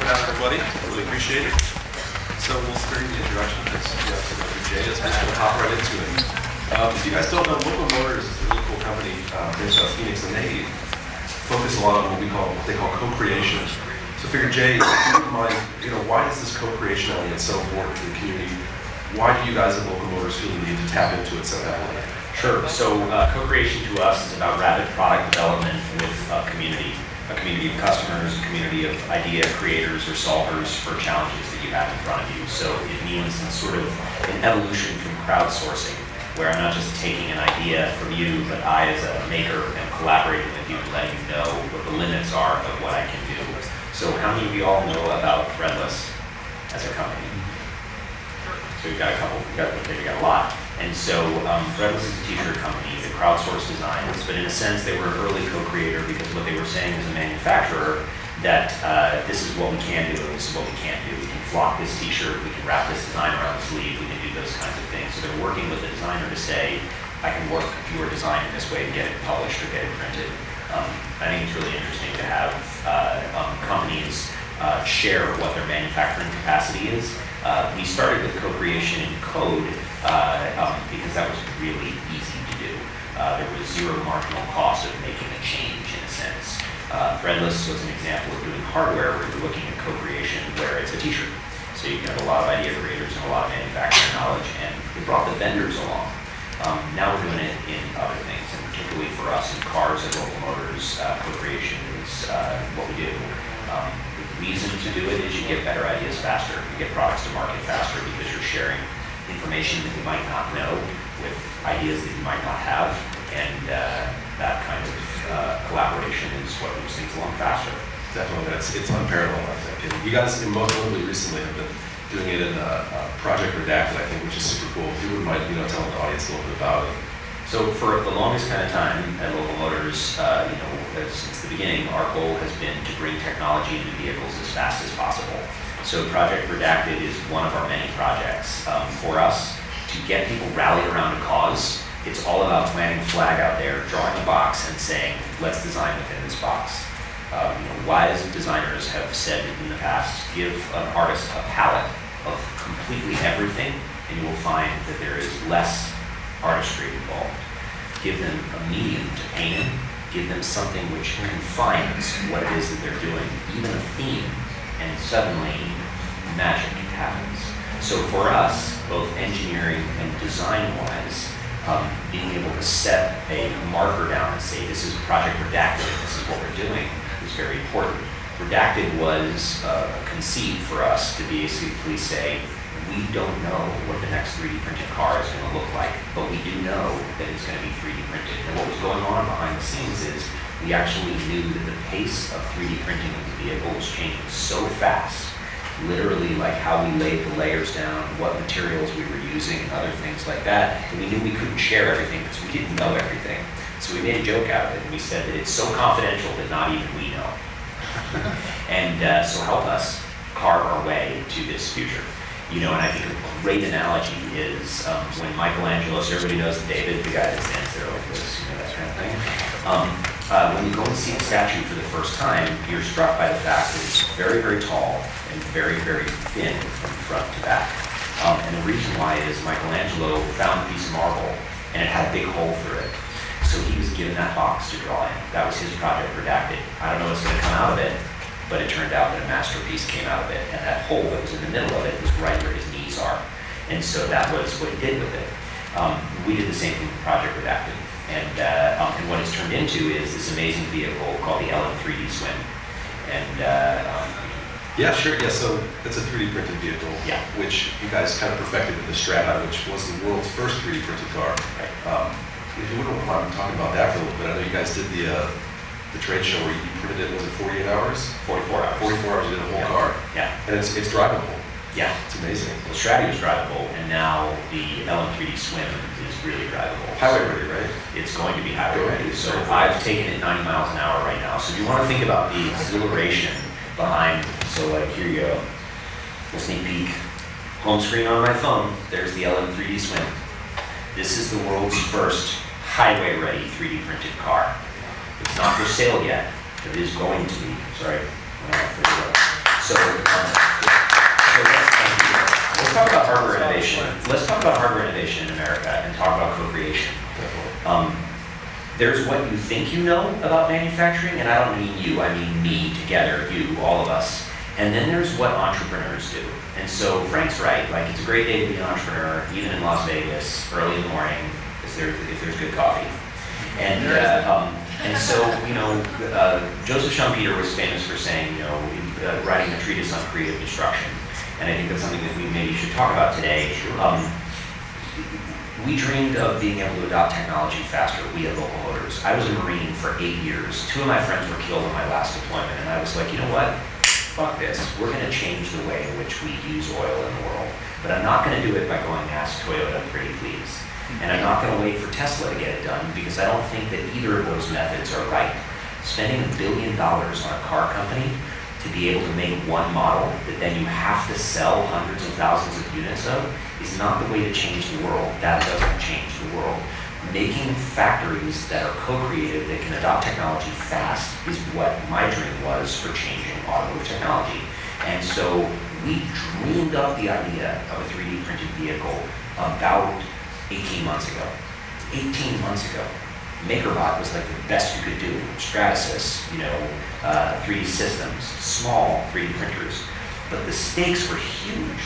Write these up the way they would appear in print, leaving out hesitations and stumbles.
for having everybody. Really appreciate it. So we'll start the introduction because you have to go through Jay. Let's just hop right into it. If you guys don't know, Local Motors is a really cool company based out of Phoenix, and they focus a lot on what they call co-creation. So I figured, Jay, if you wouldn't mind, why is this co-creation element so important to the community? Why do you guys at Local Motors feel the need to tap into it so heavily? Sure. So co-creation to us is about rapid product development with a community of customers, a community of idea creators or solvers for challenges that you have in front of you. So it means sort of an evolution from crowdsourcing, where I'm not just taking an idea from you, but I as a maker am collaborating with you and letting you know what the limits are of what I can do. So how many of you all know about Threadless as a company? So we've got a couple, we've got a lot. And so Threadless is a t-shirt company that crowdsourced designs, but in a sense they were an early co-creator because what they were saying as a manufacturer that this is what we can do and this is what we can't do. We can flock this t-shirt, we can wrap this design around the sleeve, we can do those kinds of things. So they're working with the designer to say, I can work your design in this way and get it published or get it printed. I think it's really interesting to have companies share what their manufacturing capacity is. We started with co-creation in code because that was really easy to do. There was zero marginal cost of making a change in a sense. Threadless was an example of doing hardware where you're looking at co-creation where it's a t-shirt. So you can have a lot of idea creators and a lot of manufacturing knowledge, and we brought the vendors along. Now we're doing it in other things, and particularly for us in cars and Local Motors, co-creation is what we do. The reason to do it is you get better ideas faster. You get products to market faster because you're sharing information that you might not know with ideas that you might not have, and that kind of collaboration is what moves things along faster. Definitely, it's unparalleled, I think. And you guys, most notably recently, have been doing it in Project Redacted, I think, which is super cool. If you wouldn't mind, telling the audience a little bit about it. So for the longest kind of time at Local Motors, since the beginning, our goal has been to bring technology into vehicles as fast as possible. So Project Redacted is one of our many projects. For us, to get people rallied around a cause, it's all about planting a flag out there, drawing a box, and saying, let's design within this box. Wise designers have said in the past, give an artist a palette of completely everything, and you will find that there is less artistry involved. Give them a medium to paint in, give them something which confines what it is that they're doing, even a theme, and suddenly magic happens. So for us, both engineering and design-wise, being able to set a marker down and say, this is Project Redacted, this is what we're doing, is very important. Redacted was conceived for us to basically say, we don't know what the next 3D printed car is going to look like, but we do know that it's going to be 3D printed. And what was going on behind the scenes is we actually knew that the pace of 3D printing of the vehicle was changing so fast, literally like how we laid the layers down, what materials we were using, and other things like that. And we knew we couldn't share everything because we didn't know everything. So we made a joke out of it, and we said that it's so confidential that not even we know. And so help us carve our way to this future. And I think a great analogy is when Michelangelo, so everybody knows David, the guy that stands there like this, that kind of thing. When you go and see the statue for the first time, you're struck by the fact that it's very, very tall and very, very thin from front to back. And the reason why is Michelangelo found a piece of marble and it had a big hole through it. So he was given that box to draw in. That was his Project Redacted. I don't know what's going to come out of it, but it turned out that a masterpiece came out of it, and that hole that was in the middle of it was right where his knees are. And so that was what he did with it. We did the same thing with Project Redacted. And what it's turned into is this amazing vehicle called the LM3D Swim. And yeah, sure. Yeah, so it's a 3D printed vehicle, yeah, which you guys kind of perfected with the Strata, which was the world's first 3D printed car. Right. If you wouldn't mind talking about that for a little bit, I know you guys did the trade show where you printed it, was it 48 hours? 44 hours. 44 hours, you did a whole car. Yeah. And it's drivable. Yeah. It's amazing. The Strata is drivable, and now the LM3D Swim is really drivable. Highway ready, right? It's going to be highway ready. So I've taken it 90 miles an hour right now. So if you want to think about the exhilaration behind, so like here you go, a sneak peek, home screen on my phone, there's the LM3D Swim. This is the world's first highway ready 3D printed car. It's not for sale yet, but it is going to be. Sorry. So There's what you think you know about manufacturing, and I don't mean you, I mean me, together, you, all of us. And then there's what entrepreneurs do. And so Frank's right, like it's a great day to be an entrepreneur, even in Las Vegas, early in the morning, if there's good coffee. And so, you know, Joseph Schumpeter was famous for saying, you know, writing a treatise on creative destruction. And I think that's something that we maybe should talk about today. We dreamed of being able to adopt technology faster, we at Local Motors. I was a Marine for 8 years. 2 of my friends were killed on my last deployment, and I was like, you know what? Fuck this. We're gonna change the way in which we use oil in the world. But I'm not gonna do it by going ask Toyota, pretty please. And I'm not gonna wait for Tesla to get it done, because I don't think that either of those methods are right. Spending $1 billion on a car company to be able to make one model that then you have to sell hundreds of thousands of units of is not the way to change the world. That doesn't change the world. Making factories that are co-creative, that can adopt technology fast, is what my dream was for changing automotive technology. And so we dreamed up the idea of a 3D printed vehicle about 18 months ago. 18 months ago. MakerBot was like the best you could do. Stratasys, you know, 3D Systems, small 3D printers. But the stakes were huge,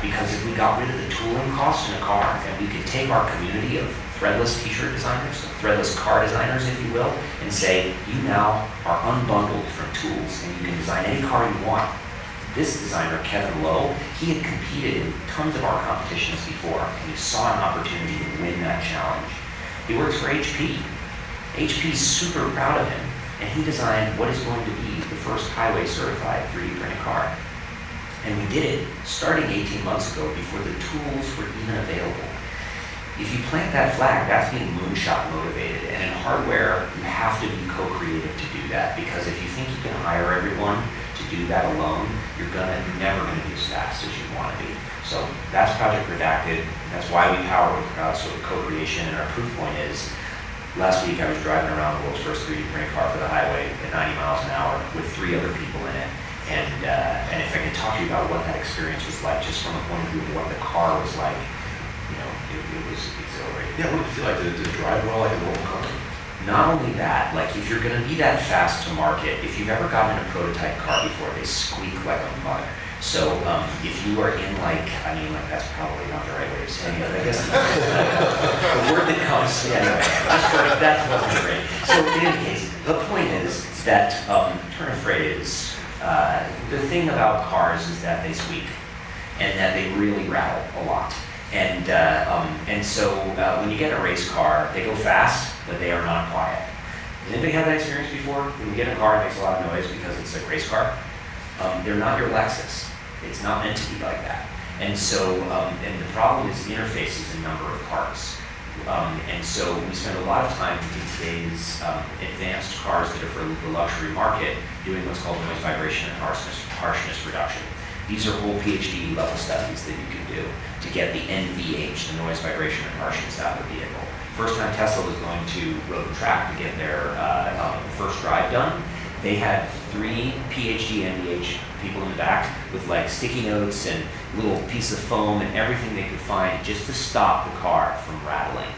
because if we got rid of the tooling costs in a car, and we could take our community of threadless t-shirt designers, threadless car designers, if you will, and say, you now are unbundled from tools, and you can design any car you want. This designer, Kevin Lowe, he had competed in tons of our competitions before, and he saw an opportunity to win that challenge. He works for HP. HP's super proud of him, and he designed what is going to be the first highway certified 3D printed car. And we did it starting 18 months ago, before the tools were even available. If you plant that flag, that's being moonshot motivated. And in hardware, you have to be co-creative to do that, because if you think you can hire everyone to do that alone, you're never gonna be as fast as you wanna be. So that's Project Redacted. That's why we power with crowdsourced co-creation. And our proof point is, last week I was driving around the world's first 3D printed car for the highway at 90 miles an hour with 3 other people in it. And if I could talk to you about what that experience was like, just from the point of view of what the car was like, you know, it was exhilarating. Yeah, what did it feel like? Did it drive well like a normal car? Not only that, like if you're gonna be that fast to market, if you've ever gotten a prototype car before, they squeak like a mother. So if you are in like, I mean, like that's probably not the right way of saying it, I guess the word that comes, anyway, that's wasn't great. So in any case, the point is that, turn of phrase, the thing about cars is that they squeak, and that they really rattle a lot. And so when you get a race car, they go fast, but they are not quiet. Has anybody had that experience before? When you get a car, it makes a lot of noise because it's a race car. They're not your Lexus. It's not meant to be like that. And so, and the problem is interfaces in number of parts. And so we spend a lot of time in today's advanced cars that are for the luxury market doing what's called noise, vibration, and harshness reduction. These are whole PhD level studies that you can do to get the NVH, the noise, vibration, and harshness out of the vehicle. First time Tesla was going to Road and Track to get their first drive done, they had 3 PhD NVH people in the back with like sticky notes and little piece of foam and everything they could find just to stop the car from rattling.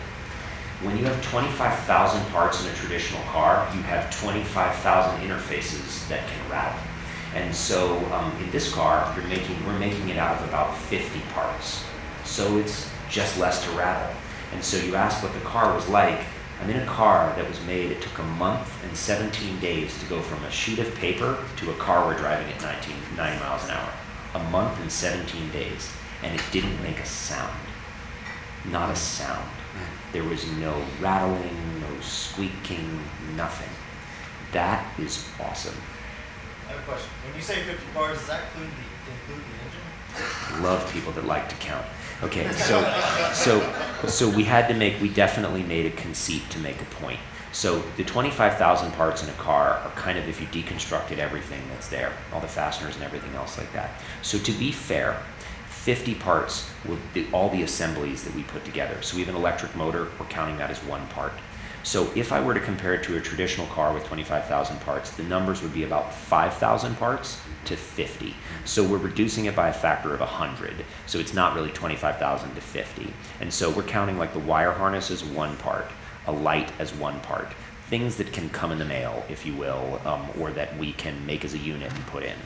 When you have 25,000 parts in a traditional car, you have 25,000 interfaces that can rattle. And so in this car, we're making it out of about 50 parts. So it's just less to rattle. And so you ask what the car was like. I'm in a car that was made, it took a month and 17 days to go from a sheet of paper to a car we're driving at 90 miles an hour. A month and 17 days. And it didn't make a sound. Not a sound. There was no rattling, no squeaking, nothing. That is awesome. I have a question. When you say 50 bars, does that include the engine? Love people that like to count. Okay, so we definitely made a conceit to make a point. So the 25,000 parts in a car are kind of, if you deconstructed everything that's there, all the fasteners and everything else like that. So to be fair, 50 parts will be all the assemblies that we put together. So we have an electric motor, we're counting that as one part. So if I were to compare it to a traditional car with 25,000 parts, the numbers would be about 5,000 parts to 50. So we're reducing it by a factor of 100. So it's not really 25,000 to 50. And so we're counting like the wire harness as one part. a light as one part. Things that can come in the mail, if you will, or that we can make as a unit and put in.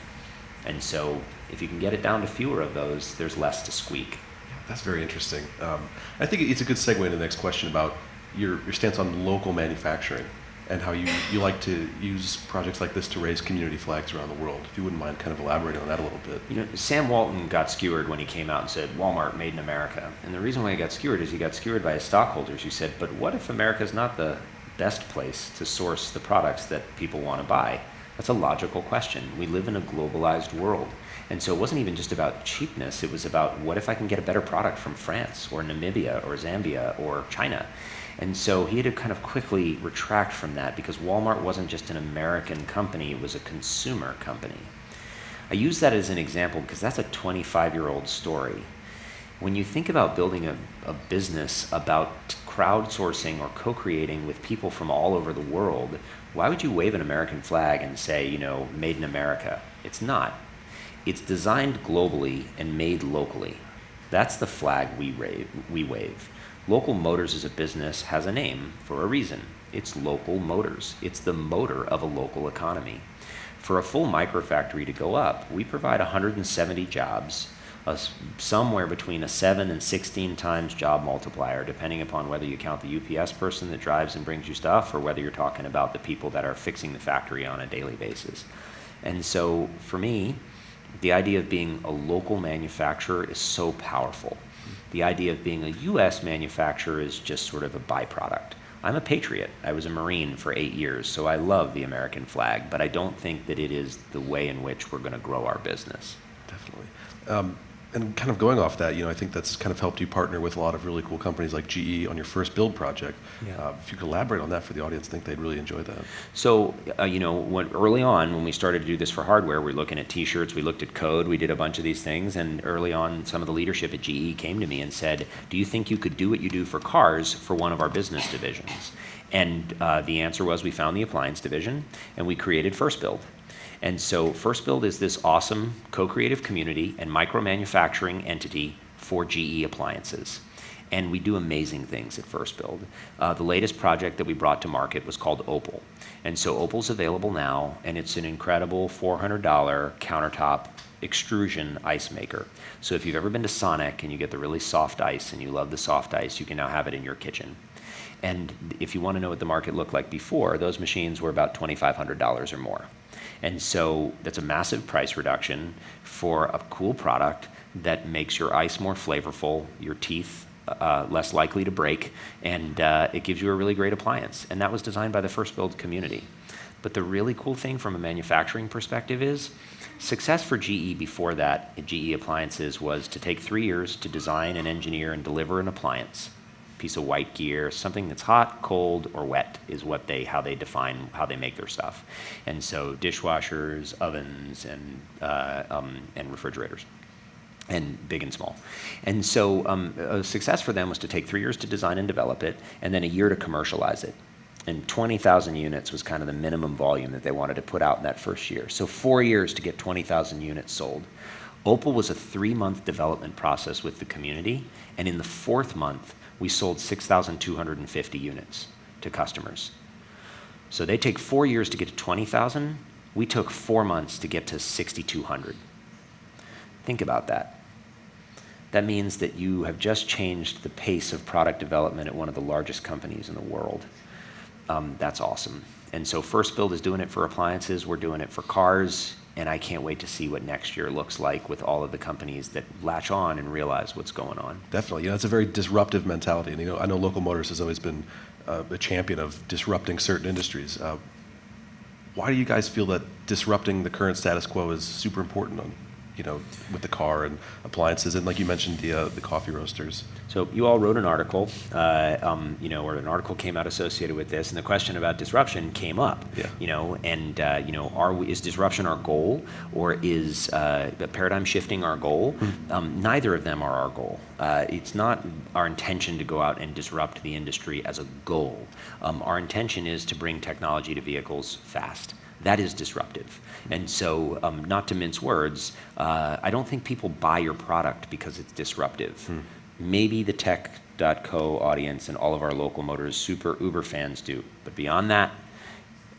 And so if you can get it down to fewer of those, there's less to squeak. That's very interesting. I think it's a good segue into the next question about your stance on local manufacturing and how you like to use projects like this to raise community flags around the world. If you wouldn't mind kind of elaborating on that a little bit. You know, Sam Walton got skewered when he came out and said, Walmart made in America. And the reason why he got skewered is he got skewered by his stockholders who said, but what if America's not the best place to source the products that people want to buy? That's a logical question. We live in a globalized world. And so it wasn't even just about cheapness. It was about what if I can get a better product from France or Namibia or Zambia or China? And so he had to kind of quickly retract from that because Walmart wasn't just an American company, it was a consumer company. I use that as an example because that's a 25-year-old story. When you think about building a business about crowdsourcing or co-creating with people from all over the world, why would you wave an American flag and say, you know, made in America? It's not. It's designed globally and made locally. That's the flag we wave. Local Motors as a business has a name for a reason. It's Local Motors. It's the motor of a local economy. For a full microfactory to go up, we provide 170 jobs, somewhere between a 7 and 16 times job multiplier, depending upon whether you count the UPS person that drives and brings you stuff or whether you're talking about the people that are fixing the factory on a daily basis. And so for me, the idea of being a local manufacturer is so powerful. The idea of being a US manufacturer is just sort of a byproduct. I'm a patriot. I was a Marine for 8 years, so I love the American flag, but I don't think that it is the way in which we're going to grow our business. Definitely. And kind of going off that, you know, I think that's kind of helped you partner with a lot of really cool companies like GE on your first build project. Yeah. If you could elaborate on that for the audience, I think they'd really enjoy that. So, you know, early on when we started to do this for hardware, we were looking at T-shirts, we looked at code, we did a bunch of these things, and early on, some of the leadership at GE came to me and said, do you think you could do what you do for cars for one of our business divisions? And the answer was we found the appliance division, and we created First Build. And so First Build is this awesome co-creative community and micro-manufacturing entity for GE appliances. And we do amazing things at First Build. The latest project that we brought to market was called Opal. And so Opal's available now, and it's an incredible $400 countertop extrusion ice maker. So if you've ever been to Sonic and you get the really soft ice and you love the soft ice, you can now have it in your kitchen. And if you want to know what the market looked like before, those machines were about $2,500 or more. And so that's a massive price reduction for a cool product that makes your ice more flavorful, your teeth less likely to break, and it gives you a really great appliance. And that was designed by the First Build community. But the really cool thing from a manufacturing perspective is success for GE before that at GE Appliances was to take 3 years to design and engineer and deliver an appliance. Piece of white gear, something that's hot, cold, or wet is how they define how they make their stuff. And so dishwashers, ovens, and refrigerators, and big and small. And so a success for them was to take 3 years to design and develop it, and then a year to commercialize it. And 20,000 units was kind of the minimum volume that they wanted to put out in that first year. So 4 years to get 20,000 units sold. Opal was a 3-month development process with the community, and in the 4th month, we sold 6,250 units to customers. So they take 4 years to get to 20,000. We took 4 months to get to 6,200. Think about that. That means that you have just changed the pace of product development at one of the largest companies in the world. That's awesome. And so First Build is doing it for appliances. We're doing it for cars. And I can't wait to see what next year looks like with all of the companies that latch on and realize what's going on. Definitely. You know, it's a very disruptive mentality. And, you know, I know Local Motors has always been a champion of disrupting certain industries. Why do you guys feel that disrupting the current status quo is super important on, you know, with the car and appliances, and like you mentioned, the coffee roasters? So you all wrote an article, you know, or an article came out associated with this, and the question about disruption came up. Yeah. You know, and you know, is disruption our goal, or is the paradigm shifting our goal? Neither of them are our goal. It's not our intention to go out and disrupt the industry as a goal. Our intention is to bring technology to vehicles fast. That is disruptive. And so, not to mince words, I don't think people buy your product because it's disruptive. Maybe the tech Truck.co audience and all of our local motors super uber fans do. But beyond that,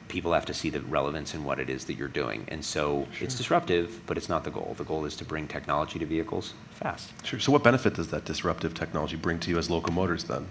people have to see the relevance in what it is that you're doing. And so it's disruptive, but it's not the goal. The goal is to bring technology to vehicles fast. Sure. So what benefit does that disruptive technology bring to you as local motors then?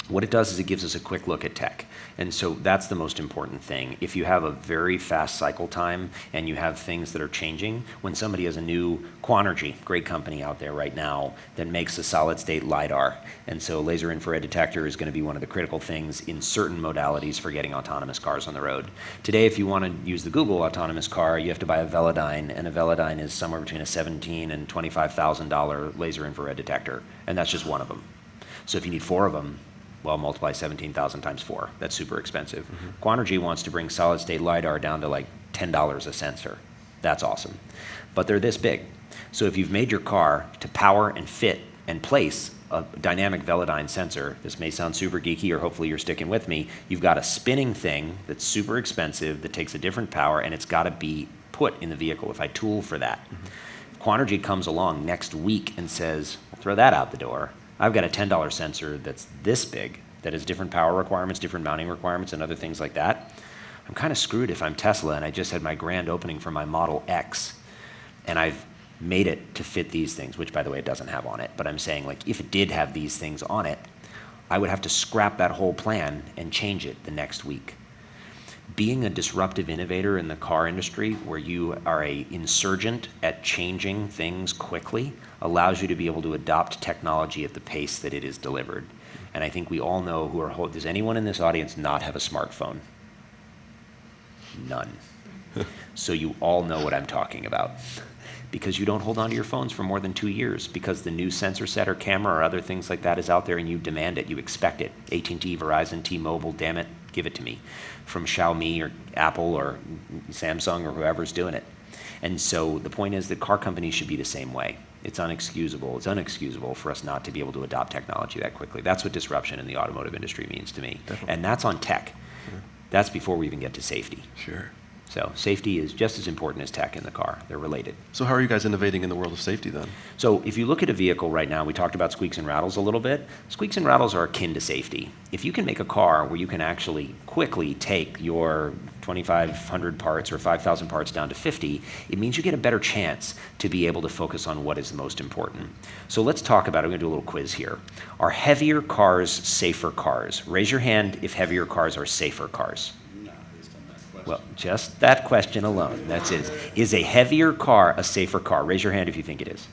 What it does is it gives us a quick look at tech. And so that's the most important thing. If you have a very fast cycle time and you have things that are changing, when somebody has a new Quanergy, great company out there right now, that makes a solid state LiDAR. And so laser infrared detector is going to be one of the critical things in certain modalities for getting autonomous cars on the road. Today, if you want to use the Google autonomous car, you have to buy a Velodyne, and a Velodyne is somewhere between a $17,000 and $25,000 laser infrared detector. And that's just one of them. So if you need 4 of them, well, multiply 17,000 times 4. That's super expensive. Quanergy wants to bring solid-state LiDAR down to like $10 a sensor. That's awesome. But they're this big. So if you've made your car to power and fit and place a dynamic Velodyne sensor, this may sound super geeky, or hopefully you're sticking with me, you've got a spinning thing that's super expensive, that takes a different power, and it's got to be put in the vehicle if I tool for that. If Quanergy comes along next week and says, we'll throw that out the door, I've got a $10 sensor that's this big, that has different power requirements, different mounting requirements, and other things like that. I'm kind of screwed if I'm Tesla and I just had my grand opening for my Model X, and I've made it to fit these things, which, by the way, it doesn't have on it. But I'm saying, like, if it did have these things on it, I would have to scrap that whole plan and change it the next week. Being a disruptive innovator in the car industry, where you are an insurgent at changing things quickly, allows you to be able to adopt technology at the pace that it is delivered. And I think we all know who are, does anyone in this audience not have a smartphone? None. So you all know what I'm talking about. Because you don't hold on to your phones for more than 2 years, because the new sensor set or camera or other things like that is out there and you demand it, you expect it. AT&T, Verizon, T-Mobile, damn it, give it to me. From Xiaomi or Apple or Samsung or whoever's doing it. And so the point is that car companies should be the same way. It's unexcusable. It's unexcusable for us not to be able to adopt technology that quickly. That's what disruption in the automotive industry means to me. Definitely. And that's on tech. Yeah. That's before we even get to safety. Sure. So safety is just as important as tech in the car. They're related. So how are you guys innovating in the world of safety then? So if you look at a vehicle right now, we talked about squeaks and rattles a little bit. Squeaks and rattles are akin to safety. If you can make a car where you can actually quickly take your 2,500 parts or 5,000 parts down to 50, it means you get a better chance to be able to focus on what is the most important. So let's talk about it. I'm going to do a little quiz here. Are heavier cars safer cars? Raise your hand if heavier cars are safer cars. Well, just that question alone, that's it. Is a heavier car a safer car? Raise your hand if you think it is.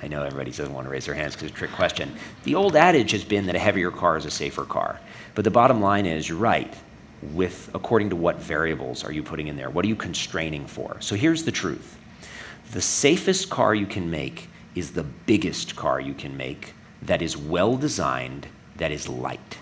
I know everybody doesn't want to raise their hands because it's a trick question. The old adage has been that a heavier car is a safer car. But the bottom line is, you're right. According to what variables are you putting in there? What are you constraining for? So here's the truth. The safest car you can make is the biggest car you can make that is well designed, that is light.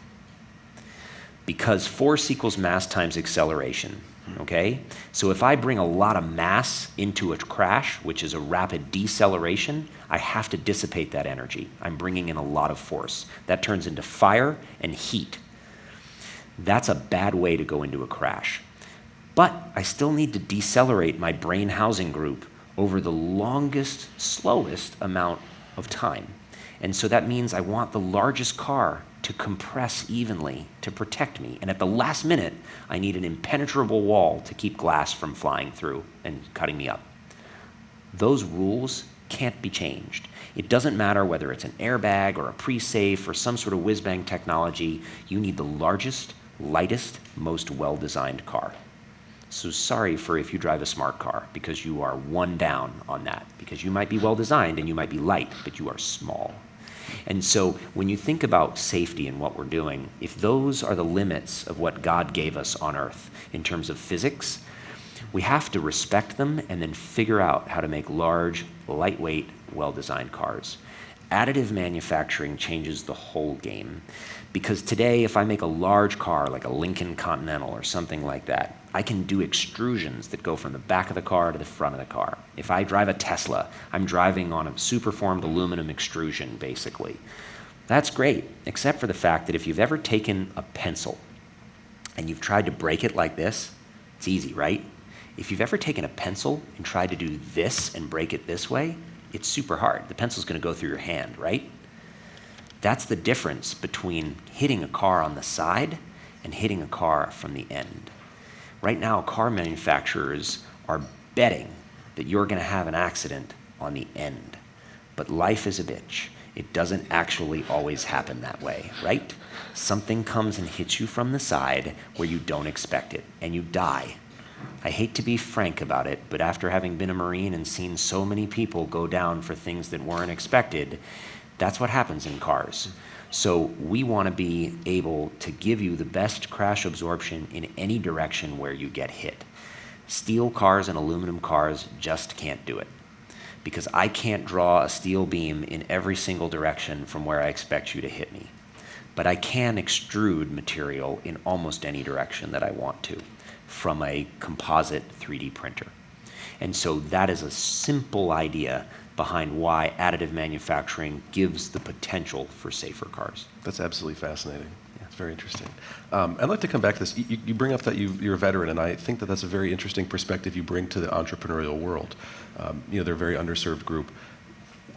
Because force equals mass times acceleration, okay? So if I bring a lot of mass into a crash, which is a rapid deceleration, I have to dissipate that energy. I'm bringing in a lot of force. That turns into fire and heat. That's a bad way to go into a crash. But I still need to decelerate my brain housing group over the longest, slowest amount of time. And so that means I want the largest car to compress evenly to protect me. And at the last minute, I need an impenetrable wall to keep glass from flying through and cutting me up. Those rules can't be changed. It doesn't matter whether it's an airbag or a pre-safe or some sort of whiz-bang technology. You need the largest, lightest, most well-designed car. So sorry for if you drive a smart car, because you are one down on that. Because you might be well-designed and you might be light, but you are small. And so when you think about safety and what we're doing, if those are the limits of what God gave us on earth in terms of physics, we have to respect them and then figure out how to make large, lightweight, well-designed cars. Additive manufacturing changes the whole game. Because today, if I make a large car like a Lincoln Continental or something like that, I can do extrusions that go from the back of the car to the front of the car. If I drive a Tesla, I'm driving on a superformed aluminum extrusion, basically. That's great, except for the fact that if you've ever taken a pencil and you've tried to break it like this, it's easy, right? If you've ever taken a pencil and tried to do this and break it this way, it's super hard. The pencil's going to go through your hand, right? That's the difference between hitting a car on the side and hitting a car from the end. Right now, car manufacturers are betting that you're going to have an accident on the end. But life is a bitch. It doesn't actually always happen that way, right? Something comes and hits you from the side where you don't expect it, and you die. I hate to be frank about it, but after having been a Marine and seen so many people go down for things that weren't expected, that's what happens in cars. So we want to be able to give you the best crash absorption in any direction where you get hit. Steel cars and aluminum cars just can't do it, because I can't draw a steel beam in every single direction from where I expect you to hit me. But I can extrude material in almost any direction that I want to from a composite 3D printer. And so that is a simple idea behind why additive manufacturing gives the potential for safer cars. That's absolutely fascinating. Yeah, it's very interesting. I'd like to come back to this. You bring up that you're a veteran, and I think that that's a very interesting perspective you bring to the entrepreneurial world. They're a very underserved group.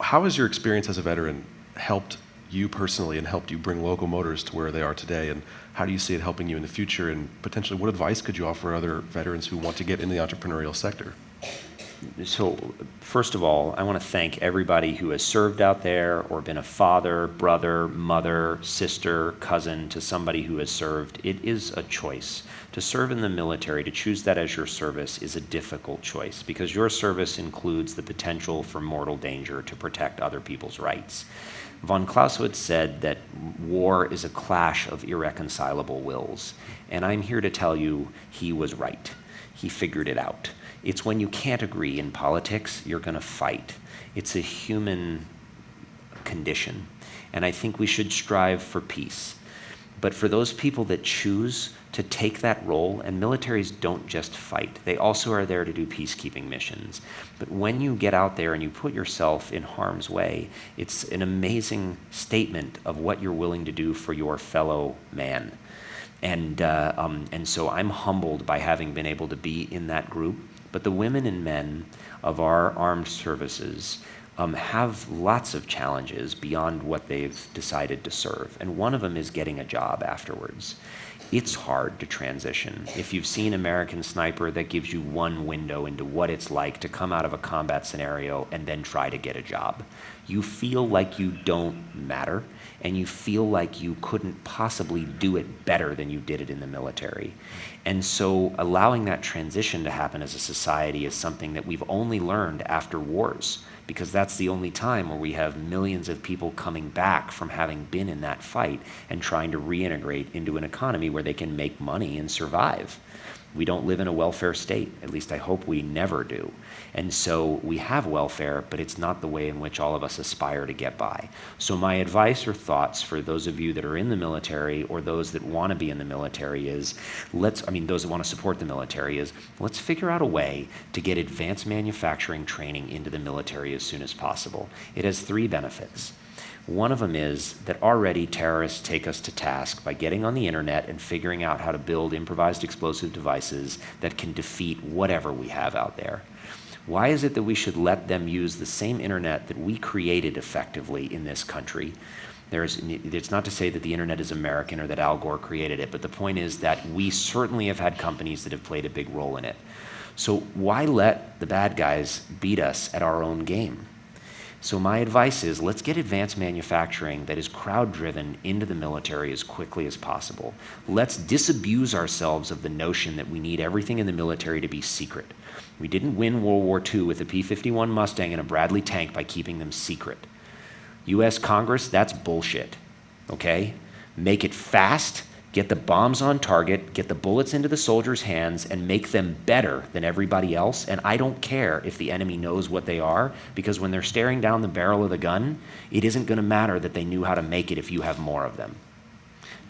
How has your experience as a veteran helped you personally and helped you bring Local Motors to where they are today? And how do you see it helping you in the future? And potentially, what advice could you offer other veterans who want to get in the entrepreneurial sector? So, first of all, I want to thank everybody who has served out there or been a father, brother, mother, sister, cousin to somebody who has served. It is a choice. To serve in the military, to choose that as your service, is a difficult choice because your service includes the potential for mortal danger to protect other people's rights. Von Clausewitz said that war is a clash of irreconcilable wills, and I'm here to tell you he was right. He figured it out. It's when you can't agree in politics, you're going to fight. It's a human condition, and I think we should strive for peace. But for those people that choose to take that role, and militaries don't just fight, they also are there to do peacekeeping missions. But when you get out there and you put yourself in harm's way, it's an amazing statement of what you're willing to do for your fellow man. And so I'm humbled by having been able to be in that group. But the women and men of our armed services have lots of challenges beyond what they've decided to serve. And one of them is getting a job afterwards. It's hard to transition. If you've seen American Sniper, that gives you one window into what it's like to come out of a combat scenario and then try to get a job. You feel like you don't matter, and you feel like you couldn't possibly do it better than you did it in the military. And so allowing that transition to happen as a society is something that we've only learned after wars, because that's the only time where we have millions of people coming back from having been in that fight and trying to reintegrate into an economy where they can make money and survive. We don't live in a welfare state. At least I hope we never do. And so we have welfare, but it's not the way in which all of us aspire to get by. So my advice or thoughts for those of you that are in the military or those that want to be in the military is, those that want to support the military is, let's figure out a way to get advanced manufacturing training into the military as soon as possible. It has 3 benefits. One of them is that already terrorists take us to task by getting on the internet and figuring out how to build improvised explosive devices that can defeat whatever we have out there. Why is it that we should let them use the same internet that we created effectively in this country? It's not to say that the internet is American or that Al Gore created it, but the point is that we certainly have had companies that have played a big role in it. So why let the bad guys beat us at our own game? So my advice is, let's get advanced manufacturing that is crowd-driven into the military as quickly as possible. Let's disabuse ourselves of the notion that we need everything in the military to be secret. We didn't win World War II with a P-51 Mustang and a Bradley tank by keeping them secret. U.S. Congress, that's bullshit, okay? Make it fast, get the bombs on target, get the bullets into the soldiers' hands, and make them better than everybody else. And I don't care if the enemy knows what they are, because when they're staring down the barrel of the gun, it isn't going to matter that they knew how to make it if you have more of them.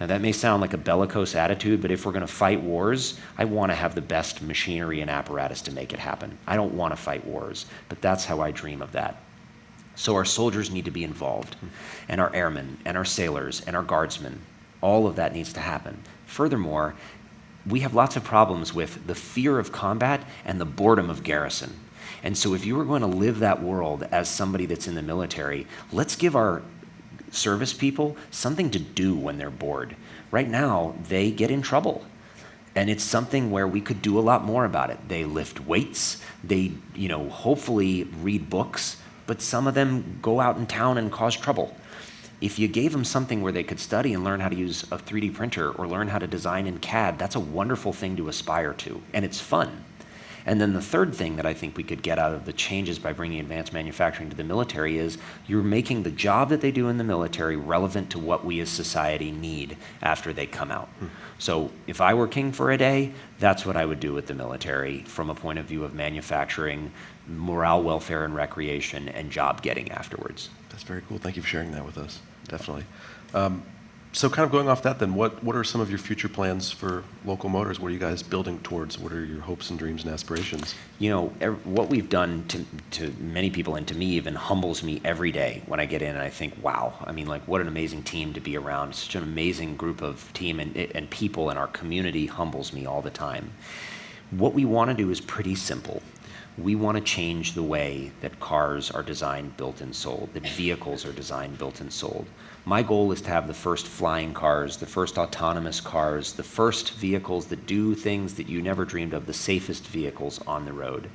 Now, that may sound like a bellicose attitude, but if we're going to fight wars, I want to have the best machinery and apparatus to make it happen. I don't want to fight wars, but that's how I dream of that. So our soldiers need to be involved, and our airmen, and our sailors, and our guardsmen. All of that needs to happen. Furthermore, we have lots of problems with the fear of combat and the boredom of garrison. And so if you were going to live that world as somebody that's in the military, let's give our service people something to do when they're bored. Right now, they get in trouble. And it's something where we could do a lot more about it. They lift weights, they, hopefully read books, but some of them go out in town and cause trouble. If you gave them something where they could study and learn how to use a 3D printer or learn how to design in CAD, that's a wonderful thing to aspire to, and it's fun. And then the third thing that I think we could get out of the changes by bringing advanced manufacturing to the military is you're making the job that they do in the military relevant to what we as society need after they come out. So if I were king for a day, that's what I would do with the military from a point of view of manufacturing, morale, welfare, and recreation, and job getting afterwards. That's very cool. Thank you for sharing that with us. Definitely. So kind of going off that then, what are some of your future plans for Local Motors? What are you guys building towards? What are your hopes and dreams and aspirations? What we've done to many people, and to me even, humbles me every day when I get in and I think, wow, what an amazing team to be around. Such an amazing group of team and people, and our community humbles me all the time. What we want to do is pretty simple. We want to change the way that cars are designed, built, and sold, that vehicles are designed, built, and sold. My goal is to have the first flying cars, the first autonomous cars, the first vehicles that do things that you never dreamed of, the safest vehicles on the road.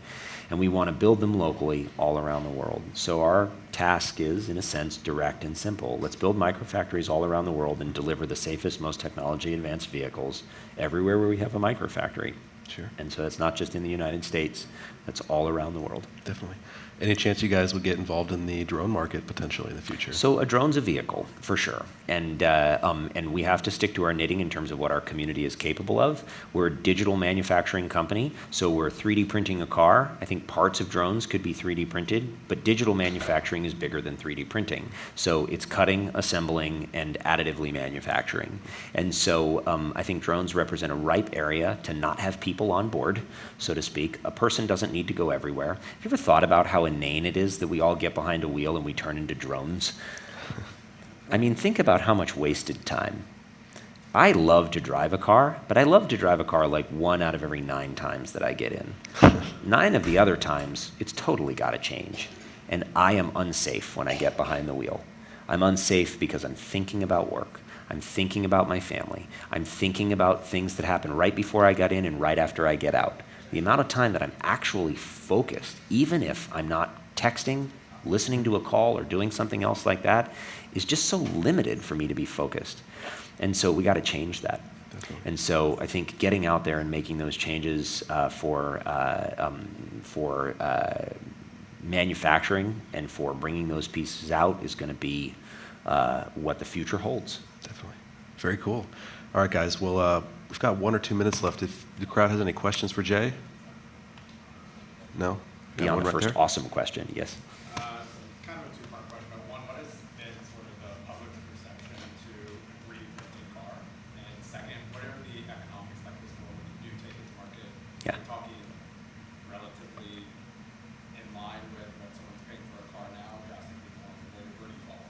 And we want to build them locally all around the world. So our task is, in a sense, direct and simple. Let's build microfactories all around the world and deliver the safest, most technology-advanced vehicles everywhere where we have a microfactory. Sure. And so that's not just in the United States, that's all around the world. Definitely. Any chance you guys would get involved in the drone market potentially in the future? So a drone's a vehicle, for sure. And we have to stick to our knitting in terms of what our community is capable of. We're a digital manufacturing company, so we're 3D printing a car. I think parts of drones could be 3D printed, but digital manufacturing is bigger than 3D printing. So it's cutting, assembling, and additively manufacturing. And so I think drones represent a ripe area to not have people on board, so to speak. A person doesn't need to go everywhere. Have you ever thought about how inane it is that we all get behind a wheel and we turn into drones? Think about how much wasted time. I love to drive a car, but I love to drive a car like 1 out of every 9 times that I get in. 9 of the other times, it's totally got to change. And I am unsafe when I get behind the wheel. I'm unsafe because I'm thinking about work. I'm thinking about my family. I'm thinking about things that happen right before I got in and right after I get out. The amount of time that I'm actually focused, even if I'm not texting, listening to a call, or doing something else like that, is just so limited for me to be focused. And so we got to change that. Definitely. And so I think getting out there and making those changes for manufacturing and for bringing those pieces out is going to be what the future holds. Definitely. Very cool. All right, guys. Well, we've got 1 or 2 minutes left. If the crowd has any questions for Jay? No? Beyond one the right first there? awesome question, yes. Kind of a two-part question, but one, what has been sort of the public's perception to 3D printing car? And second, what are the economics like this for when you do take it to market? Yeah. We're talking relatively in line with what someone's paying for a car now, drastically more. Where do you fall?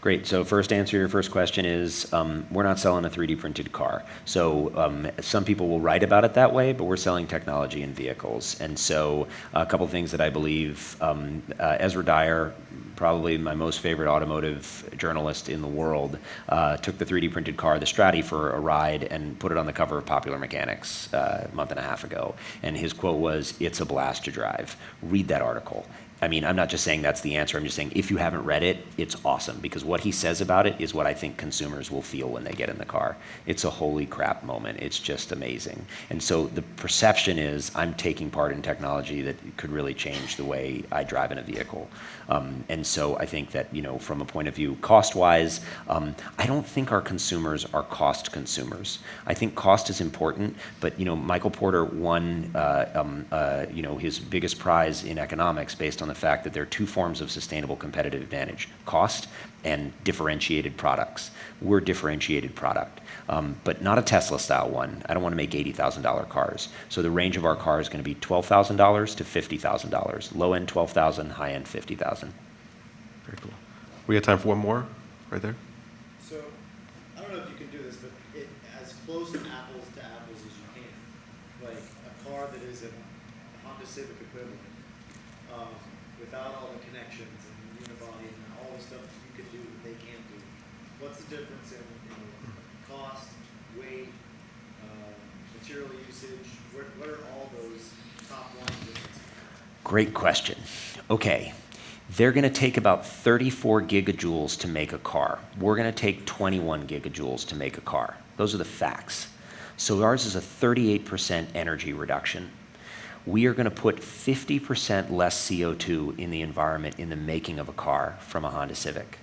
Great. So first answer your first question is we're not selling a 3D printed car. So some people will write about it that way, but we're selling technology and vehicles. And so a couple things that I believe, Ezra Dyer, probably my most favorite automotive journalist in the world, took the 3D printed car, the Stratti, for a ride and put it on the cover of Popular Mechanics a month and a half ago. And his quote was, "It's a blast to drive." Read that article. I'm not just saying that's the answer. I'm just saying if you haven't read it, it's awesome, because what he says about it is what I think consumers will feel when they get in the car. It's a holy crap moment. It's just amazing. And so the perception is I'm taking part in technology that could really change the way I drive in a vehicle. And so I think that, from a point of view cost-wise, I don't think our consumers are cost consumers. I think cost is important, but, Michael Porter won, his biggest prize in economics based on the fact that there are 2 forms of sustainable competitive advantage: cost and differentiated products. We're differentiated product, but not a Tesla-style one. I don't want to make $80,000 cars. So the range of our car is going to be $12,000 to $50,000. Low-end $12,000, high-end $50,000. Very cool. We got time for one more right there. So, I don't know if you can do this, but as close apples to apples as you can. Like a car that is a Honda Civic equivalent. without all the connections and unibody and all the stuff you could do that they can't do, what's the difference in, cost, weight, material usage? What are all those top line differences? Great question. Okay. They're going to take about 34 gigajoules to make a car. We're going to take 21 gigajoules to make a car. Those are the facts. So ours is a 38% energy reduction. We are going to put 50% less CO2 in the environment in the making of a car from a Honda Civic.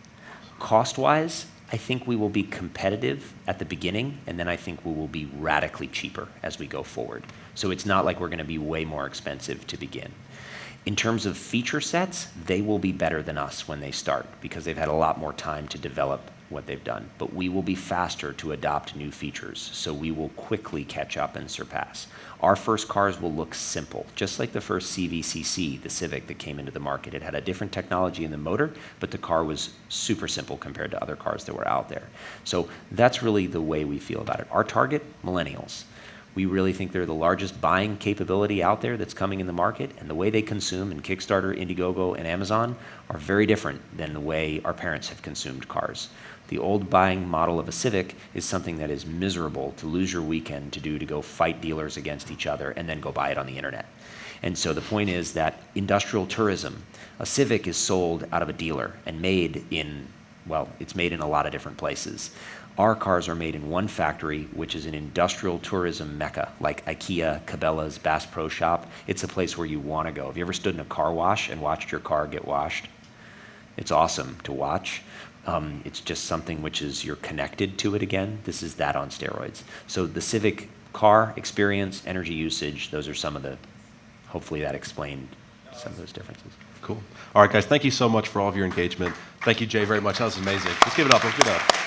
Cost-wise, I think we will be competitive at the beginning, and then I think we will be radically cheaper as we go forward. So it's not like we're going to be way more expensive to begin. In terms of feature sets, they will be better than us when they start because they've had a lot more time to develop what they've done. But we will be faster to adopt new features, so we will quickly catch up and surpass. Our first cars will look simple, just like the first CVCC, the Civic that came into the market. It had a different technology in the motor, but the car was super simple compared to other cars that were out there. So that's really the way we feel about it. Our target, millennials. We really think they're the largest buying capability out there that's coming in the market, and the way they consume in Kickstarter, Indiegogo, and Amazon are very different than the way our parents have consumed cars. The old buying model of a Civic is something that is miserable to lose your weekend to do, to go fight dealers against each other and then go buy it on the internet. And so the point is that industrial tourism, a Civic is sold out of a dealer and made in, well, it's made in a lot of different places. Our cars are made in one factory, which is an industrial tourism mecca, like IKEA, Cabela's, Bass Pro Shop. It's a place where you want to go. Have you ever stood in a car wash and watched your car get washed? It's awesome to watch. It's just something which is, you're connected to it again. This is that on steroids. So the Civic car experience, energy usage, those are some of the, hopefully that explained some of those differences. Cool. All right, guys, thank you so much for all of your engagement. Thank you, Jay, very much. That was amazing. Let's give it up. Let's give it up.